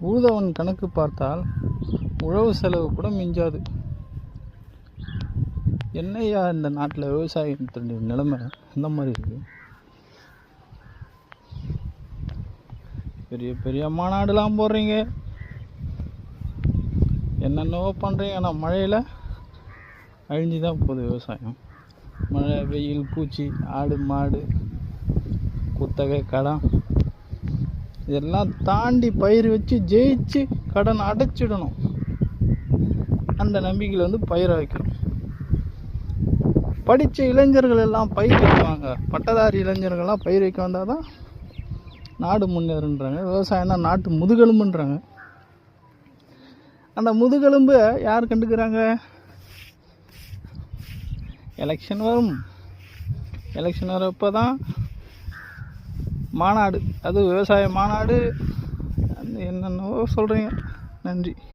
ஊதவன் கணக்கு பார்த்தால் உழவு செலவு கூட மிஞ்சாது. என்னையா இந்த நாட்டில் விவசாயத்தினுடைய நிலைமை இந்த மாதிரி இருக்குது? பெரிய பெரிய மாநாடுலாம் போடுறீங்க, என்னென்னவோ பண்ணுறீங்க, ஆனால் மழையில் அழிஞ்சு தான் போகுது விவசாயம். மழை, வெயில், பூச்சி, ஆடு மாடு, குத்தகை, கடன் இதெல்லாம் தாண்டி பயிர் வச்சு ஜெயிச்சு கடன் அடைச்சிடணும். அந்த நம்பிக்கையில் பயிரை வைக்கிறோம். படித்த இளைஞர்கள் எல்லாம் பயிர் வைக்குவாங்க, பட்டதாரி இளைஞர்கள்லாம் பயிர் வைக்க வந்தால் தான் நாடு முன்னேறுன்றாங்க. விவசாயம் தான் நாட்டு முதுகெலும்புன்றாங்க. அந்த முதுகெலும்பு யார் கண்டுக்கிறாங்க? எலெக்ஷன் வரும், எலெக்ஷன் வரப்போ தான் மாநாடு, அது விவசாய மாநாடு, என்னென்னவோ சொல்கிறீங்க. நன்றி.